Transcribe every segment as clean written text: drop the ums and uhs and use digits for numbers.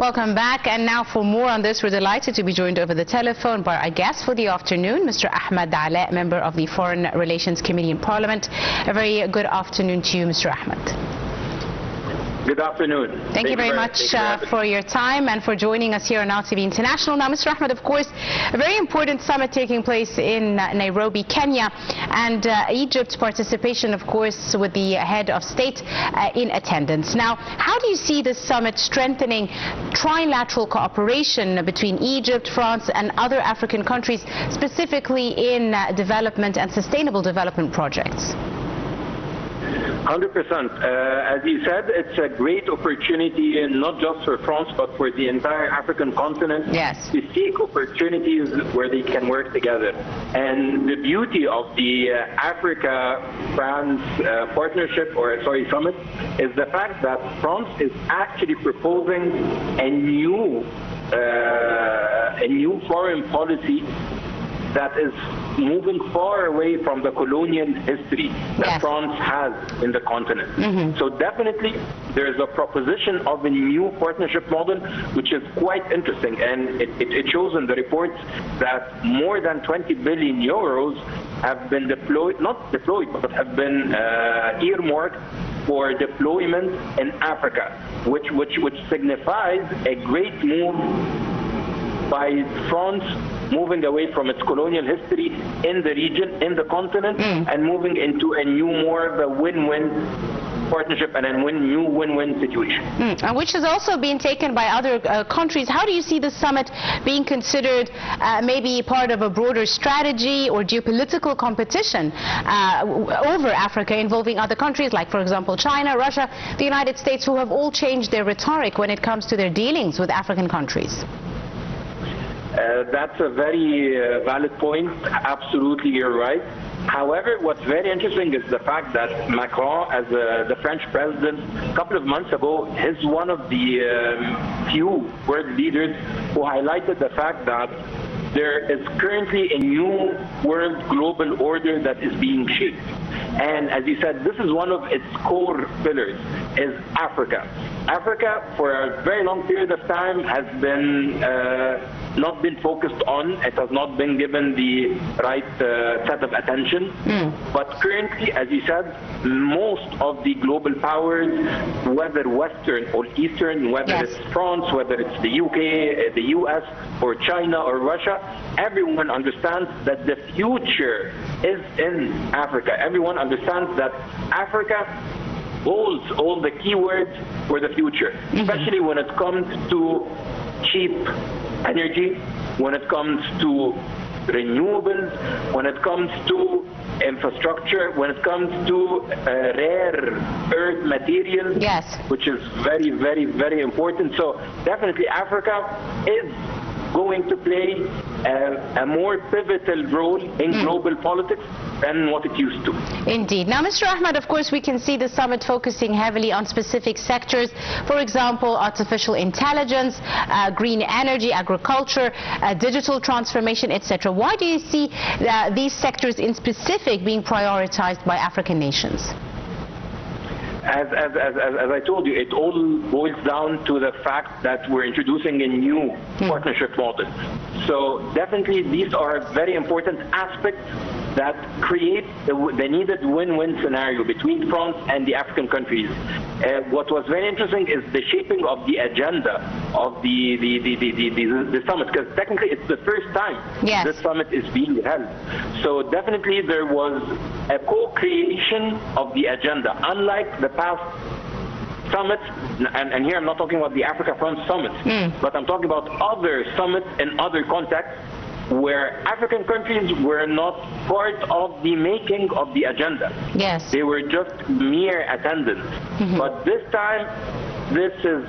Welcome back. And now for more on this, we're delighted to be joined over the telephone by our guest for the afternoon, Mr. Ahmed, member of the Foreign Relations Committee in Parliament. A very good afternoon to you, Mr. Ahmed. Good afternoon. Thank you very much for your time and for joining us here on Nile TV International. Now, Mr. Ahmed, of course, a very important summit taking place in Nairobi, Kenya, and Egypt's participation, of course, with the head of state in attendance. Now, how do you see this summit strengthening trilateral cooperation between Egypt, France, and other African countries, specifically in development and sustainable development projects? 100%. As you said, it's a great opportunity, not just for France, but for the entire African continent, yes, to seek opportunities where they can work together. And the beauty of the Africa-France partnership, summit, is the fact that France is actually proposing a new foreign policy that is moving far away from the colonial history that yes, France has in the continent. Mm-hmm. So definitely there is a proposition of a new partnership model which is quite interesting, and it shows in the reports that more than 20 billion euros have been but have been earmarked for deployment in Africa, which signifies a great move by France, moving away from its colonial history in the region, in the continent, and moving into a new, more of a win-win partnership and a new win-win situation. And which has also been taken by other countries. How do you see the summit being considered maybe part of a broader strategy or geopolitical competition over Africa, involving other countries like, for example, China, Russia, the United States, who have all changed their rhetoric when it comes to their dealings with African countries? That's a very valid point. Absolutely, you're right. However, what's very interesting is the fact that Macron, as the French president, a couple of months ago, is one of the few world leaders who highlighted the fact that there is currently a new world global order that is being shaped. And as you said, this is one of its core pillars, is Africa. Africa, for a very long period of time, has been not been focused on. It has not been given the right set of attention. But currently, as you said, most of the global powers, whether Western or Eastern, whether yes, it's France, whether it's the UK, the US, or China or Russia, everyone understands that the future is in Africa. Everyone understands that Africa holds all the keywords for the future, especially when it comes to cheap energy, when it comes to renewables, when it comes to infrastructure, when it comes to rare earth materials, yes, which is very, very, very important. So definitely Africa is going to play a more pivotal role in global politics than what it used to. Indeed. Now, Mr. Ahmed, of course, we can see the summit focusing heavily on specific sectors, for example, artificial intelligence, green energy, agriculture, digital transformation, etc. Why do you see these sectors in specific being prioritized by African nations? As I told you, it all boils down to the fact that we're introducing a new partnership model. So definitely these are very important aspects that create the needed win-win scenario between France and the African countries. What was very interesting is the shaping of the agenda of the summit, because technically it's the first time yes, this summit is being held. So definitely there was a co-creation of the agenda, unlike the past summits, and here I'm not talking about the Africa-France summit, but I'm talking about other summits in other contexts where African countries were not part of the making of the agenda. Yes. They were just mere attendants. But this time, this is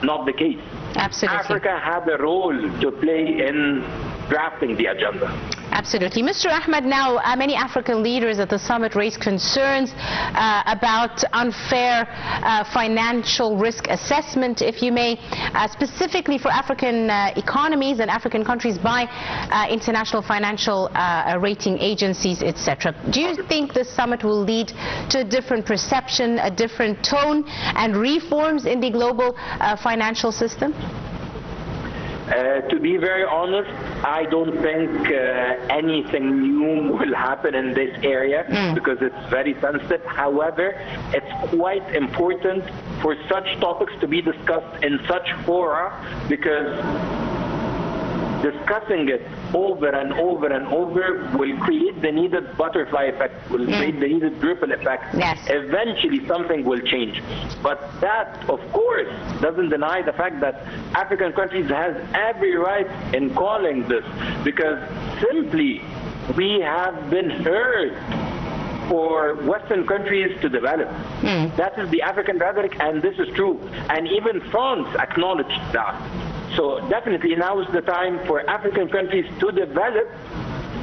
not the case. Absolutely. Africa had a role to play in drafting the agenda. Absolutely. Mr. Ahmed, now many African leaders at the summit raised concerns about unfair financial risk assessment, if you may, specifically for African economies and African countries by international financial rating agencies, etc. Do you think this summit will lead to a different perception, a different tone, and reforms in the global financial system? To be very honest, I don't think anything new will happen in this area because it's very sensitive. However, it's quite important for such topics to be discussed in such fora, because discussing it over and over and over will create the needed butterfly effect, will create the needed ripple effect. Yes. Eventually something will change. But that, of course, doesn't deny the fact that African countries has every right in calling this, because simply we have been heard for Western countries to develop. That is the African rhetoric, and this is true. And even France acknowledged that. So definitely now is the time for African countries to develop,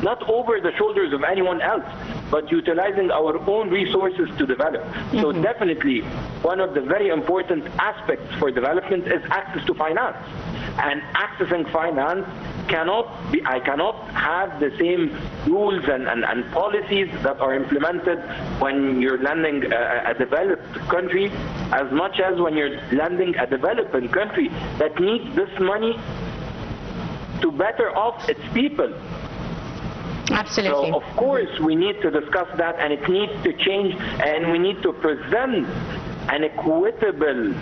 not over the shoulders of anyone else, but utilizing our own resources to develop. So definitely one of the very important aspects for development is access to finance. And accessing finance I cannot have the same rules and policies that are implemented when you're lending a developed country as much as when you're lending a developing country that needs this money to better off its people. Absolutely. So of course we need to discuss that, and it needs to change, and we need to present an equitable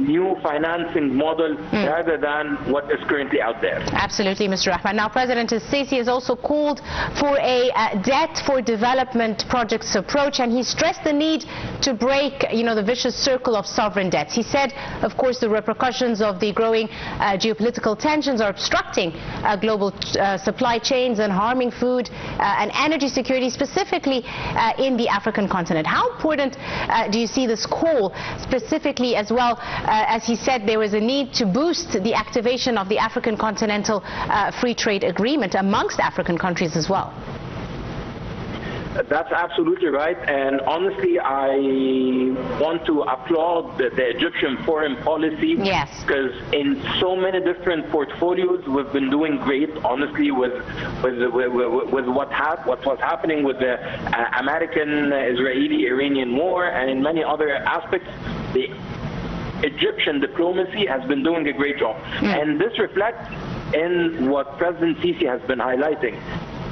new financing model rather than what is currently out there. Absolutely, Mr. Ahmed. Now, President Sisi has also called for a debt for development projects approach, and he stressed the need to break, the vicious circle of sovereign debts. He said, of course, the repercussions of the growing geopolitical tensions are obstructing global supply chains and harming food and energy security, specifically in the African continent. How important do you see this call, specifically as well? As he said, there was a need to boost the activation of the African Continental Free Trade Agreement amongst African countries as well. That's absolutely right, and honestly I want to applaud the Egyptian foreign policy. Yes. Because in so many different portfolios we've been doing great, honestly, with what was happening with the American-Israeli-Iranian war, and in many other aspects the Egyptian diplomacy has been doing a great job. And this reflects in what President Sisi has been highlighting.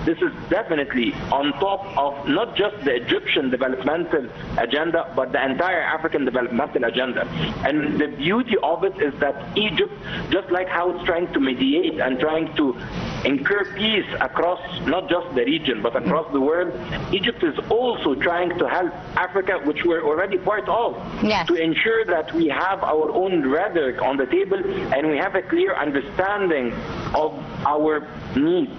This is definitely on top of not just the Egyptian developmental agenda, but the entire African developmental agenda. And the beauty of it is that Egypt, just like how it's trying to mediate and trying to incur peace across not just the region, but across the world, Egypt is also trying to help Africa, which we're already part of, to ensure that we have our own rhetoric on the table and we have a clear understanding of our needs.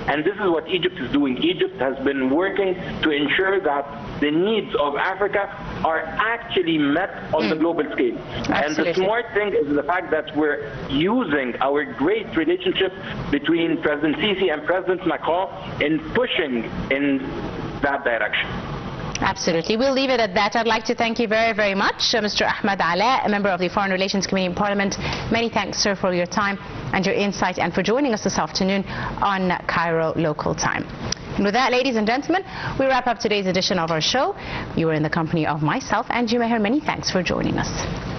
And this is what Egypt is doing. Egypt has been working to ensure that the needs of Africa are actually met on the global scale. Absolutely. And the smart thing is the fact that we're using our great relationship between President Sisi and President Macron in pushing in that direction. Absolutely. We'll leave it at that. I'd like to thank you very, very much, Mr. Ahmed Alaa, a member of the Foreign Relations Committee in Parliament. Many thanks, sir, for your time and your insight, and for joining us this afternoon on Cairo local time. And with that, ladies and gentlemen, we wrap up today's edition of our show. You were in the company of myself and Jumeher. Many thanks for joining us.